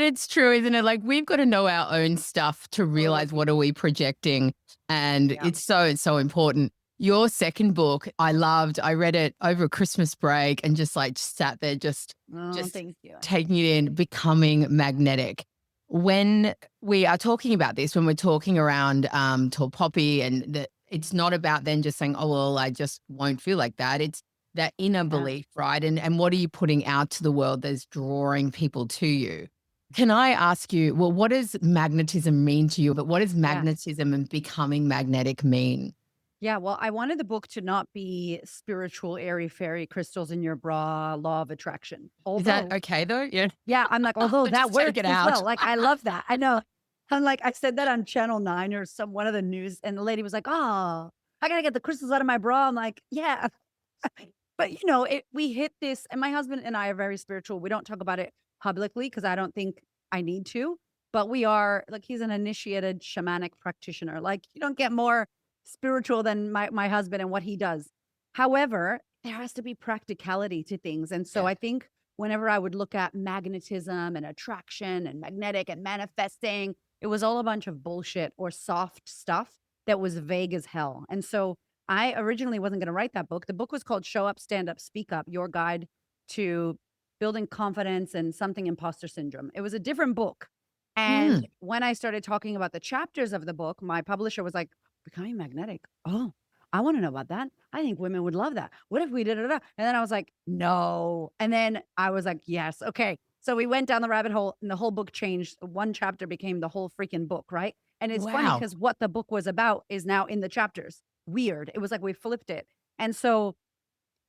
Speaker 1: it's true, isn't it? Like, we've got to know our own stuff to realize
Speaker 2: totally.
Speaker 1: what are we projecting, and
Speaker 2: Yeah.
Speaker 1: it's so important. Your second book, I loved. I read it over a Christmas break and just, like, sat there
Speaker 2: Oh,
Speaker 1: just
Speaker 2: thank you.
Speaker 1: taking it in, Becoming Magnetic. When we are talking about this, when we're talking around, Tall Poppy, and that it's not about then just saying, "Oh, well, I just won't feel like that." It's that inner
Speaker 2: Yeah.
Speaker 1: belief, right? And what are you putting out to the world that's drawing people to you? Can I ask you, well, what does magnetism mean to you? But what does
Speaker 2: Yeah.
Speaker 1: magnetism and becoming magnetic mean?
Speaker 2: Yeah. Well, I wanted the book to not be spiritual, airy fairy crystals in your bra, law of attraction.
Speaker 1: Is that
Speaker 2: Although,
Speaker 1: okay though? Yeah.
Speaker 2: yeah, I'm like, although that
Speaker 1: Just take
Speaker 2: works
Speaker 1: it
Speaker 2: as
Speaker 1: out.
Speaker 2: well. Like, I love that. I know. I'm like, I said that on Channel 9 or some one of the news, and the lady was like, "Oh, I gotta get the crystals out of my bra." I'm like, "Yeah." But we hit this, and my husband and I are very spiritual. We don't talk about it publicly because I don't think I need to. But we are like, he's an initiated shamanic practitioner. Like, you don't get more spiritual than my husband and what he does. However, there has to be practicality to things. And so
Speaker 1: Yeah.
Speaker 2: I think whenever I would look at magnetism and attraction and magnetic and manifesting, it was all a bunch of bullshit or soft stuff that was vague as hell. And so I originally wasn't going to write that book. The book was called Show Up, Stand Up, Speak Up, Your Guide to Building Confidence and Something Imposter Syndrome. It was a different book. And
Speaker 1: Mm.
Speaker 2: when I started talking about the chapters of the book, my publisher was like, Becoming Magnetic. Oh, I want to know about that. I think women would love that. What if we did it? And then I was like, no. And then I was like, yes. Okay. So we went down the rabbit hole and the whole book changed. One chapter became the whole freaking book, right? And it's funny
Speaker 1: Wow.
Speaker 2: because what the book was about is now in the chapters. Weird. It was like we flipped it. And so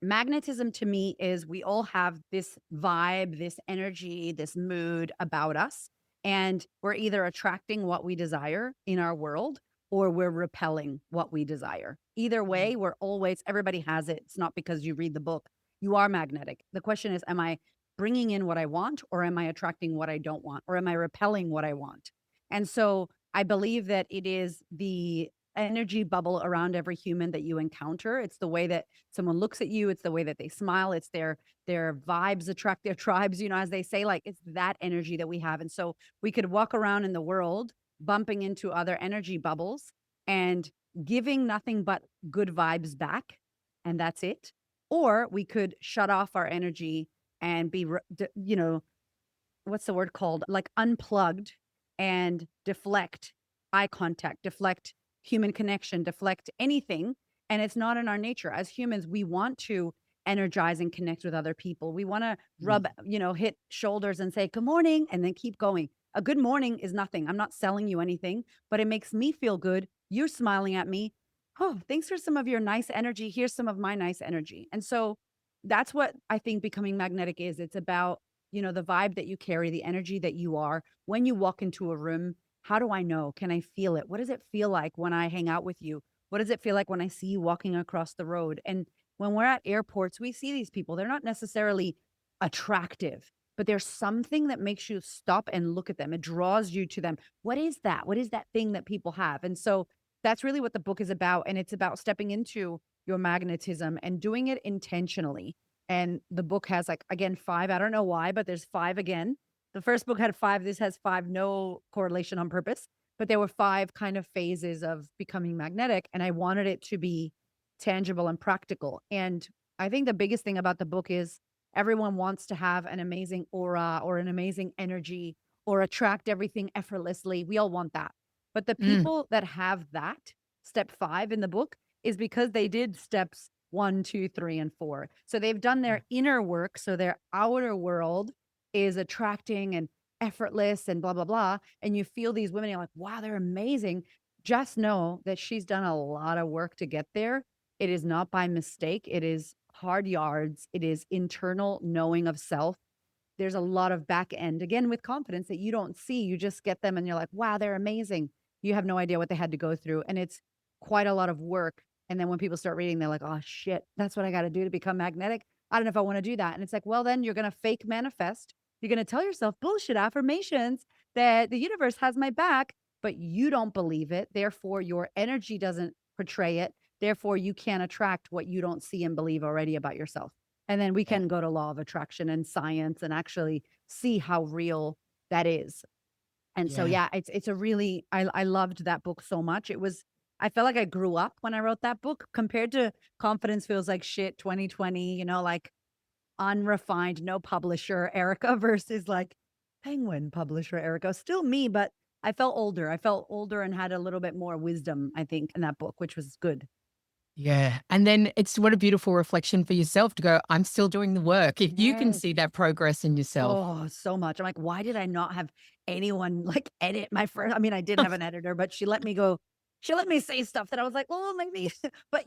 Speaker 2: magnetism to me is we all have this vibe, this energy, this mood about us. And we're either attracting what we desire in our world or we're repelling what we desire. Either way, we're always, everybody has it. It's not because you read the book. You are magnetic. The question is, am I bringing in what I want or am I attracting what I don't want or am I repelling what I want? And so I believe that it is the energy bubble around every human that you encounter. It's the way that someone looks at you, it's the way that they smile, it's their vibes attract their tribes, as they say, like it's that energy that we have. And so we could walk around in the world bumping into other energy bubbles and giving nothing but good vibes back, and that's it. Or we could shut off our energy and be what's the word called? Like unplugged and deflect eye contact, deflect human connection, deflect anything. And it's not in our nature. As humans, we want to energize and connect with other people. We want to
Speaker 1: Mm.
Speaker 2: hit shoulders and say, good morning, and then keep going. A good morning is nothing. I'm not selling you anything, but it makes me feel good. You're smiling at me. Oh, thanks for some of your nice energy. Here's some of my nice energy. And so that's what I think becoming magnetic is. It's about the vibe that you carry, the energy that you are. When you walk into a room, how do I know? Can I feel it? What does it feel like when I hang out with you? What does it feel like when I see you walking across the road? And when we're at airports, we see these people. They're not necessarily attractive, but there's something that makes you stop and look at them. It draws you to them. What is that? What is that thing that people have? And so that's really what the book is about. And it's about stepping into your magnetism and doing it intentionally. And the book has like, again, 5. I don't know why, but there's 5 again. The first book had 5. This has 5, no correlation on purpose. But there were 5 kind of phases of becoming magnetic. And I wanted it to be tangible and practical. And I think the biggest thing about the book is everyone wants to have an amazing aura or an amazing energy or attract everything effortlessly. We all want that. But the
Speaker 1: Mm.
Speaker 2: people that have that, step 5 in the book, is because they did steps 1, 2, 3, and 4. So they've done
Speaker 1: Yeah.
Speaker 2: their inner work. So their outer world is attracting and effortless and blah, blah, blah. And you feel these women, you're like, wow, they're amazing. Just know that she's done a lot of work to get there. It is not by mistake. It is hard yards. It is internal knowing of self. There's a lot of back end, again, with confidence that you don't see. You just get them and you're like, wow, they're amazing. You have no idea what they had to go through. And it's quite a lot of work. And then when people start reading, they're like, oh shit, that's what I got to do to become magnetic. I don't know if I want to do that. And it's like, well, then you're going to fake manifest. You're going to tell yourself bullshit affirmations that the universe has my back. but you don't believe it. Therefore, your energy doesn't portray it. Therefore, you can't attract what you don't see and believe already about yourself. And then we
Speaker 1: Yeah.
Speaker 2: can go to law of attraction and science and actually see how real that is. And so,
Speaker 1: Yeah.
Speaker 2: yeah, it's a really I loved that book so much. It was I felt like I grew up when I wrote that book compared to Confidence Feels Like Shit 2020, like unrefined, no publisher Erica versus like Penguin publisher Erica. Still me, but I felt older. I felt older and had a little bit more wisdom, I think, in that book, which was good.
Speaker 1: Yeah. And then it's what a beautiful reflection for yourself to go, I'm still doing the work. If you can
Speaker 2: Yes.
Speaker 1: see that progress in yourself.
Speaker 2: Oh, so much. I'm like, why did I not have anyone like edit my first? I mean, I did have an editor, but she let me say stuff that I was like, oh, maybe. But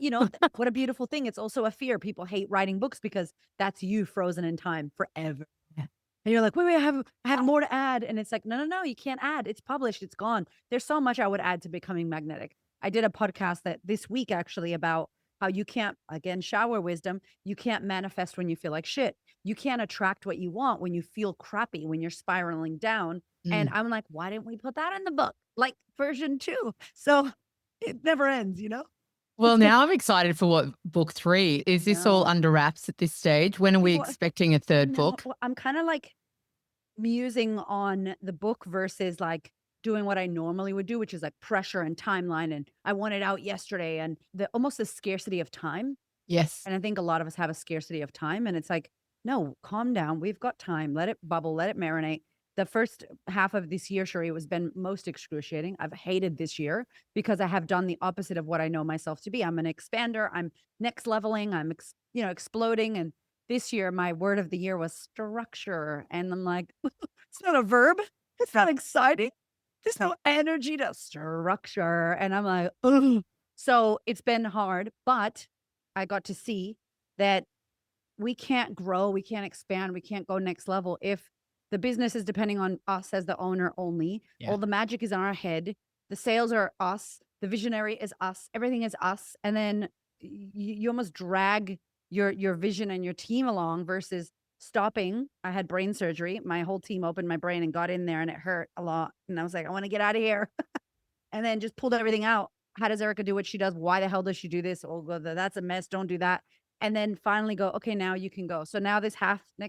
Speaker 2: what a beautiful thing. It's also a fear. People hate writing books because that's you frozen in time forever.
Speaker 1: Yeah.
Speaker 2: And you're like, wait, I have more to add. And it's like, no, no, no, you can't add. It's published, it's gone. There's so much I would add to becoming magnetic. I did a podcast that this week actually about how you can't, again, shower wisdom, you can't manifest when you feel like shit. You can't attract what you want when you feel crappy, when you're spiraling down. And
Speaker 1: Mm.
Speaker 2: I'm like, why didn't we put that in the book? Like version 2. So it never ends, you know?
Speaker 1: Well, now I'm excited for what book 3. Is this all
Speaker 2: No.
Speaker 1: under wraps at this stage? When are we
Speaker 2: Well,
Speaker 1: expecting a third
Speaker 2: no,
Speaker 1: book?
Speaker 2: well, I'm kind of like musing on the book versus like doing what I normally would do, which is like pressure and timeline. And I want it out yesterday and the almost the scarcity of time.
Speaker 1: Yes.
Speaker 2: And I think a lot of us have a scarcity of time. And it's like, no, calm down. We've got time. Let it bubble, let it marinate. The first half of this year, Cherie, was been most excruciating. I've hated this year because I have done the opposite of what I know myself to be. I'm an expander. I'm next leveling. I'm exploding. And this year, my word of the year was structure. And I'm like, it's not a verb. It's not exciting. There's no energy to structure. And I'm like, ugh. So it's been hard, but I got to see that we can't grow, we can't expand, we can't go next level if the business is depending on us as the owner only.
Speaker 1: Yeah.
Speaker 2: All the magic is in our head. The sales are us. The visionary is us. Everything is us. And then you almost drag your vision and your team along versus stopping. I had brain surgery. My whole team opened my brain and got in there and it hurt a lot. And I was like, I want to get out of here. And then just pulled everything out. How does Erika do what she does? Why the hell does she do this? Oh, that's a mess. Don't do that. And then finally go, okay, now you can go. So now next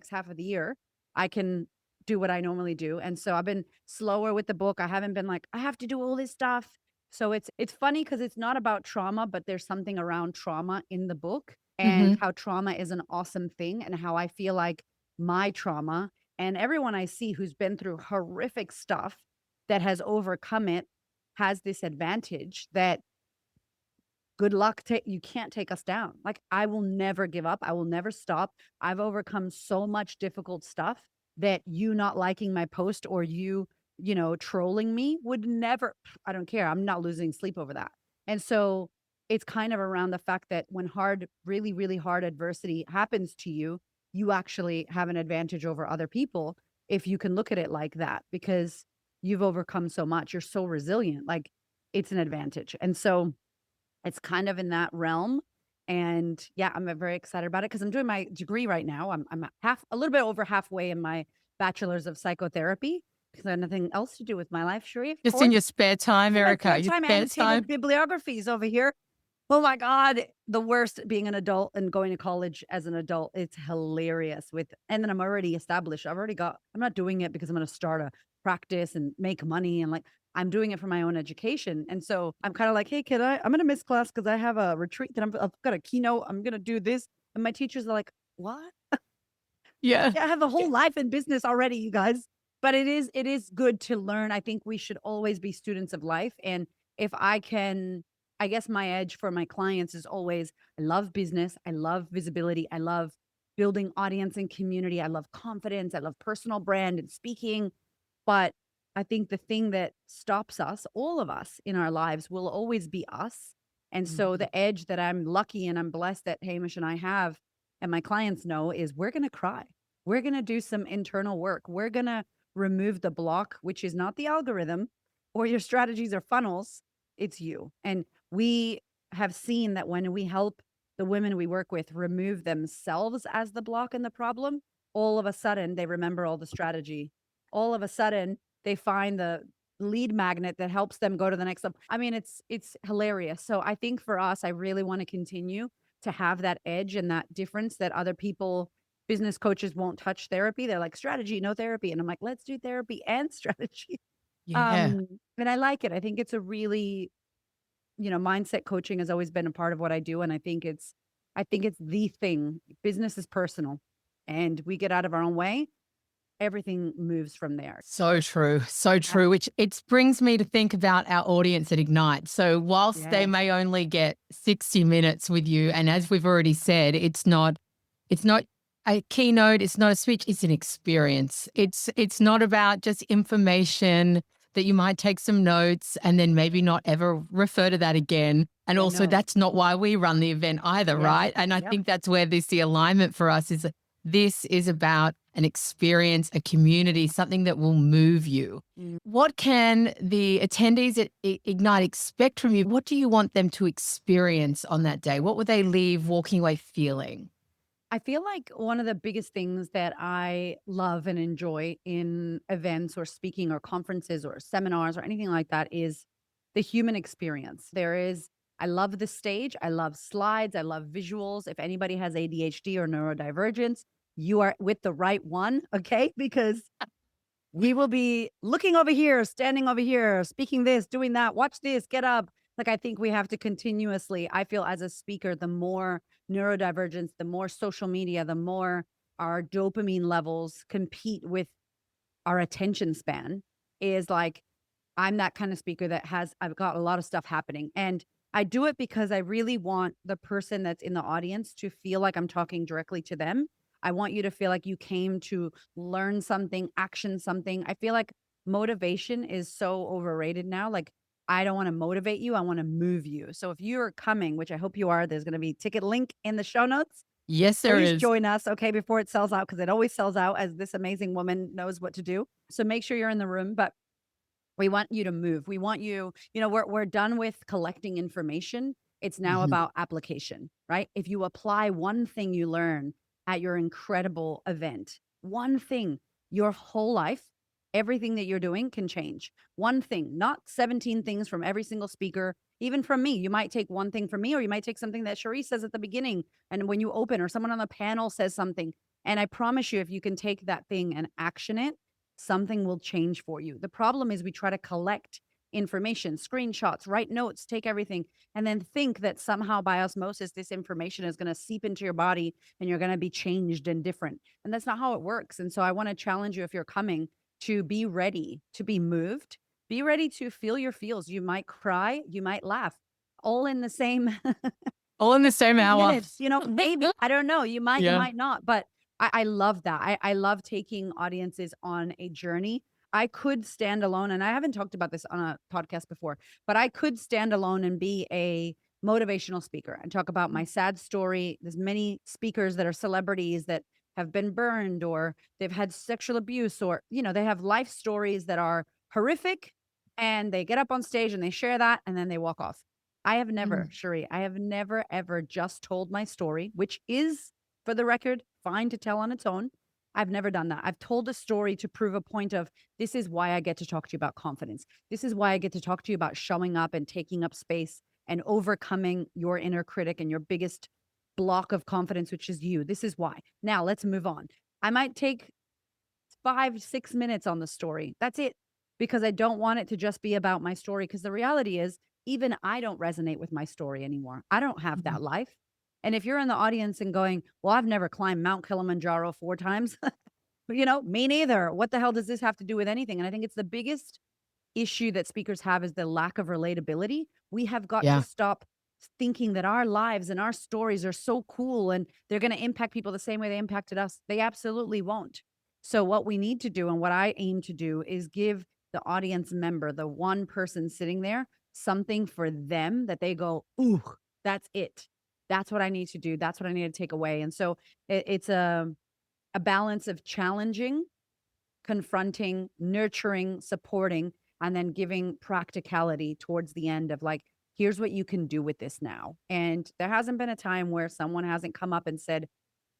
Speaker 2: half of the year, I can do what I normally do. And so I've been slower with the book. I haven't been like, I have to do all this stuff. So it's funny because it's not about trauma, but there's something around trauma in the book and
Speaker 1: Mhm.
Speaker 2: how trauma is an awesome thing and how I feel like my trauma and everyone I see who's been through horrific stuff that has overcome it has this advantage that good luck you can't take us down. Like I will never give up. I will never stop. I've overcome so much difficult stuff that you not liking my post or trolling me would never I don't care. I'm not losing sleep over that. And so it's kind of around the fact that when hard really really hard adversity happens to you, you actually have an advantage over other people if you can look at it like that because you've overcome so much. You're so resilient. Like it's an advantage. And so it's kind of in that realm. And yeah, I'm very excited about it because I'm doing my degree right now. I'm a little bit over halfway in my bachelor's of psychotherapy because I have nothing else to do with my life, Sheree, of
Speaker 1: Just in
Speaker 2: course.
Speaker 1: your spare time,
Speaker 2: In my
Speaker 1: Erica,
Speaker 2: spare
Speaker 1: your
Speaker 2: time,
Speaker 1: spare
Speaker 2: annotated
Speaker 1: time.
Speaker 2: bibliographies over here. Oh my God, the worst being an adult and going to college as an adult. It's hilarious and then I'm already established. I'm not doing it because I'm going to start a practice and make money and like, I'm doing it for my own education. And so I'm kind of like, hey, I'm going to miss class because I have a retreat that I've got a keynote. I'm going to do this. And my teachers are like, what?
Speaker 1: Yeah.
Speaker 2: Yeah, I have a
Speaker 1: Yeah.
Speaker 2: whole life in business already, you guys. But it is good to learn. I think we should always be students of life. And if I can, I guess my edge for my clients is always I love business, I love visibility, I love building audience and community, I love confidence, I love personal brand and speaking. But I think the thing that stops us, all of us in our lives, will always be us. And so
Speaker 1: Mhm.
Speaker 2: the edge that I'm lucky and I'm blessed that Hamish and I have, and my clients know, is we're going to cry. We're going to do some internal work. We're going to remove the block, which is not the algorithm or your strategies or funnels. It's you. And we have seen that when we help the women we work with remove themselves as the block and the problem, all of a sudden they remember all the strategy. All of a sudden they find lead magnet that helps them go to the next level. I mean, it's hilarious. So I think for us, I really want to continue to have that edge and that difference that other people, business coaches won't touch therapy. They're like strategy, no therapy. And I'm like, let's do therapy and strategy.
Speaker 1: Yeah.
Speaker 2: And I like it. I think it's a really, mindset coaching has always been a part of what I do. And I think it's the thing. Business is personal and we get out of our own way, everything moves from there.
Speaker 1: So true. So
Speaker 2: Uh,
Speaker 1: true. Which it brings me to think about our audience at Ignite. So, whilst they
Speaker 2: Yes.
Speaker 1: may only get 60 minutes with you, and as we've already said, it's not a keynote, it's not a speech, it's an experience. It's not about just information that you might take some notes and then maybe not ever refer to that again. And
Speaker 2: Yeah,
Speaker 1: also
Speaker 2: no.
Speaker 1: that's not why we run the event either,
Speaker 2: Yes.
Speaker 1: right? And I
Speaker 2: Yep.
Speaker 1: think that's where the alignment for us is. This is about an experience, a community, something that will move you.
Speaker 2: Mm.
Speaker 1: What can the attendees at Ignite expect from you? What do you want them to experience on that day? What would they leave walking away feeling?
Speaker 2: I feel like one of the biggest things that I love and enjoy in events or speaking or conferences or seminars or anything like that is the human experience. I love the stage. I love slides. I love visuals. If anybody has ADHD or neurodivergence, you are with the right one. Okay. Because we will be looking over here, standing over here, speaking this, doing that, watch this, get up. Like, I think we have to continuously, I feel as a speaker, the more neurodivergence, the more social media, the more our dopamine levels compete with our attention span is like, I'm that kind of speaker I've got a lot of stuff happening. And I do it because I really want the person that's in the audience to feel like I'm talking directly to them. I want you to feel like you came to learn something, action something. I feel like motivation is so overrated now. Like, I don't want to motivate you, I want to move you. So if you're coming, which I hope you are, there's going to be a ticket link in the show notes.
Speaker 1: Yes, there
Speaker 2: Please
Speaker 1: is.
Speaker 2: join us, okay, before it sells out because it always sells out as this amazing woman knows what to do. So make sure you're in the room. But we want you to move. We want you, we're done with collecting information. It's now
Speaker 1: Mhm.
Speaker 2: about application, right? If you apply one thing you learn at your incredible event, one thing, your whole life, everything that you're doing can change. One thing, not 17 things from every single speaker, even from me. You might take one thing from me, or you might take something that Cherie says at the beginning. And when you open, or someone on the panel says something. And I promise you, if you can take that thing and action it, something will change for you. The problem is we try to collect information, screenshots, write notes, take everything, and then think that somehow by osmosis, this information is going to seep into your body and you're going to be changed and different. And that's not how it works. And so I want to challenge you if you're coming to be ready to be moved, be ready to feel your feels. You might cry, you might laugh, all in the same
Speaker 1: All in the same hour.
Speaker 2: minutes, maybe. I don't know. You
Speaker 1: Yeah.
Speaker 2: might not. But I love that. I love taking audiences on a journey. I could stand alone, and I haven't talked about this on a podcast before, but I could stand alone and be a motivational speaker and talk about my sad story. There's many speakers that are celebrities that have been burned or they've had sexual abuse or, they have life stories that are horrific and they get up on stage and they share that and then they walk off. I have never,
Speaker 1: Mm.
Speaker 2: Cherie, I have never ever just told my story, which is, for the record, fine to tell on its own. I've never done that. I've told a story to prove a point of this is why I get to talk to you about confidence. This is why I get to talk to you about showing up and taking up space and overcoming your inner critic and your biggest block of confidence, which is you. This is why. Now let's move on. I might take 5, 6 minutes on the story. That's it. Because I don't want it to just be about my story. Because the reality is, even I don't resonate with my story anymore. I don't have
Speaker 1: Mhm.
Speaker 2: that life. And if you're in the audience and going, well, I've never climbed Mount Kilimanjaro 4 times, me neither. What the hell does this have to do with anything? And I think it's the biggest issue that speakers have is the lack of relatability. We have got to
Speaker 1: Yeah.
Speaker 2: stop thinking that our lives and our stories are so cool and they're going to impact people the same way they impacted us. They absolutely won't. So, what we need to do and what I aim to do is give the audience member, the one person sitting there, something for them that they go, ooh, that's it. That's what I need to do. That's what I need to take away. And so it's a balance of challenging, confronting, nurturing, supporting, and then giving practicality towards the end of like, here's what you can do with this now. And there hasn't been a time where someone hasn't come up and said,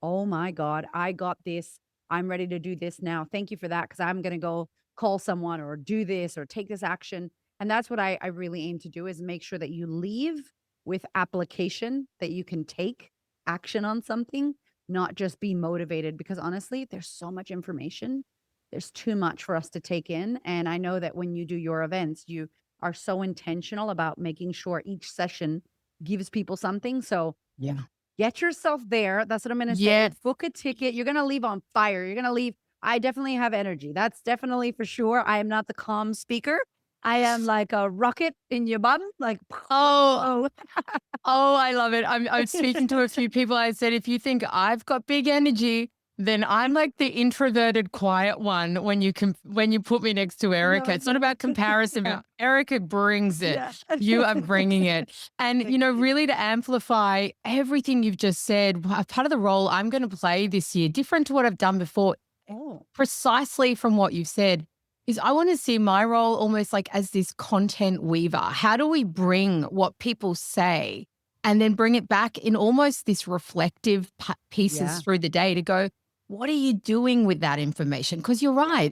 Speaker 2: oh my God, I got this I'm ready to do this now. Thank you for that. Cause I'm going to go call someone or do this or take this action. And that's what I really aim to do is make sure that you leave with application that you can take action on something, not just be motivated. Because honestly, there's so much information. There's too much for us to take in. And I know that when you do your events, you are so intentional about making sure each session gives people something. So
Speaker 1: Yeah.
Speaker 2: get yourself there. That's what I'm gonna say.
Speaker 1: Yeah.
Speaker 2: Book a ticket. You're gonna leave on fire. You're gonna leave. I definitely have energy. That's definitely for sure. I am not the calm speaker. I am like a rocket in your bum, like,
Speaker 1: Oh,
Speaker 2: oh,
Speaker 1: oh, I love it. I'm speaking to a few people. I said, if you think I've got big energy, then I'm like the introverted, quiet one when you put me next to Erica.
Speaker 2: no,
Speaker 1: It's not about comparison,
Speaker 2: yeah,
Speaker 1: but Erica brings it.
Speaker 2: yeah.
Speaker 1: You are bringing it. And,
Speaker 2: Thank you.
Speaker 1: really to amplify everything you've just said, part of the role I'm going to play this year, different to what I've done before,
Speaker 2: Oh,
Speaker 1: precisely from what you've said, is I want to see my role almost like as this content weaver. How do we bring what people say and then bring it back in almost this reflective pieces
Speaker 2: yeah,
Speaker 1: through the day to go, what are you doing with that information? Because you're right.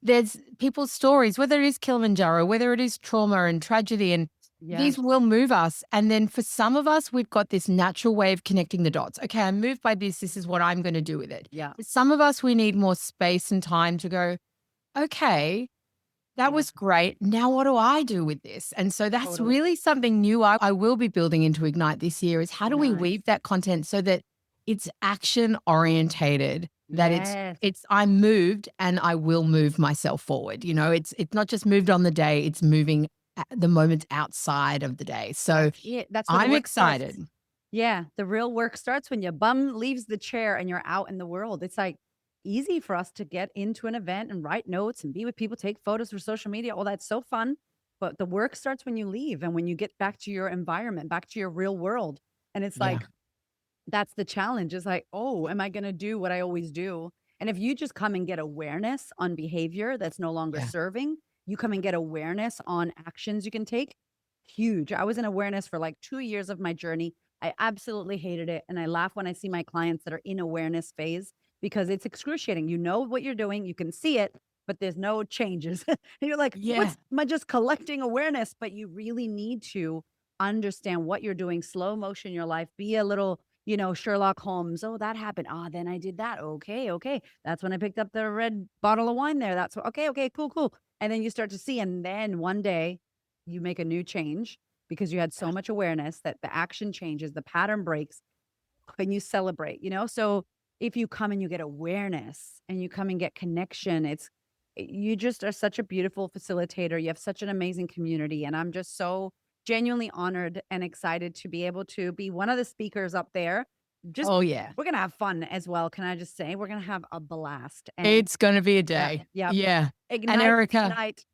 Speaker 1: There's people's stories, whether it is Kilimanjaro, whether it is trauma and tragedy, and
Speaker 2: yes,
Speaker 1: these will move us. And then for some of us, we've got this natural way of connecting the dots. Okay, I'm moved by this. This is what I'm going to do with it.
Speaker 2: yeah,
Speaker 1: For some of us, we need more space and time to go, okay, that
Speaker 2: yeah,
Speaker 1: was great. Now, what do I do with this? And so that's
Speaker 2: totally.
Speaker 1: really something new I will be building into Ignite this year is how do we
Speaker 2: Nice.
Speaker 1: weave that content so that it's action orientated, that
Speaker 2: Yes,
Speaker 1: it's I'm moved and I will move myself forward. It's not just moved on the day, it's moving at the moments outside of the day. So
Speaker 2: that's it. That's where the
Speaker 1: I'm
Speaker 2: work starts.
Speaker 1: excited.
Speaker 2: Yeah, the real work starts when your bum leaves the chair and you're out in the world. It's like easy for us to get into an event and write notes and be with people, take photos for social media. All that's so fun. But the work starts when you leave and when you get back to your environment, back to your real world. And it's
Speaker 1: Yeah.
Speaker 2: like, that's the challenge. It's like, oh, am I going to do what I always do? And if you just come and get awareness on behavior that's no longer
Speaker 1: Yeah.
Speaker 2: serving, you come and get awareness on actions you can take. Huge. I was in awareness for like 2 years of my journey. I absolutely hated it. And I laugh when I see my clients that are in awareness phase because it's excruciating. You know what you're doing, you can see it, but there's no changes. And you're like,
Speaker 1: Yeah.
Speaker 2: what's am I just collecting awareness? But you really need to understand what you're doing, slow motion your life, be a little Sherlock Holmes. Oh, that happened. Ah, then I did that. Okay, okay. That's when I picked up the red bottle of wine there. That's okay, okay, cool, cool. And then you start to see, and then one day you make a new change because you had so much awareness that the action changes, the pattern breaks, and you celebrate. So if you come and you get awareness and you come and get connection, you just are such a beautiful facilitator. You have such an amazing community. And I'm just so genuinely honored and excited to be able to be one of the speakers up there. Just
Speaker 1: Oh, yeah.
Speaker 2: we're gonna have fun as well. Can I just say we're gonna have a blast and
Speaker 1: It's going to be a
Speaker 2: yeah,
Speaker 1: day.
Speaker 2: yeah.
Speaker 1: Yeah. And
Speaker 2: Ignite,
Speaker 1: Erica,
Speaker 2: ignite.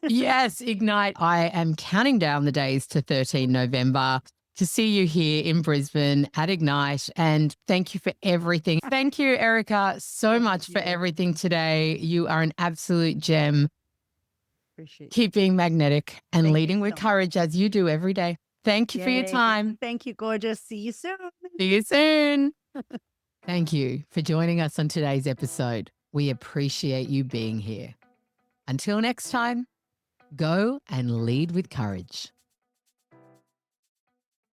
Speaker 1: yes, Ignite. I am counting down the days to 13 November to see you here in Brisbane at Ignite. And thank you for everything. Thank you, Erica, so
Speaker 2: Thank
Speaker 1: much for
Speaker 2: you.
Speaker 1: everything today. You are an absolute gem.
Speaker 2: Appreciate you.
Speaker 1: Keep being magnetic and
Speaker 2: Thank you
Speaker 1: leading with
Speaker 2: so much.
Speaker 1: courage as you do every day. Thank you for your
Speaker 2: Yay.
Speaker 1: time.
Speaker 2: Thank you, gorgeous. See you soon.
Speaker 1: See you soon. Thank you for joining us on today's episode. We appreciate you being here. Until next time, go and lead with courage.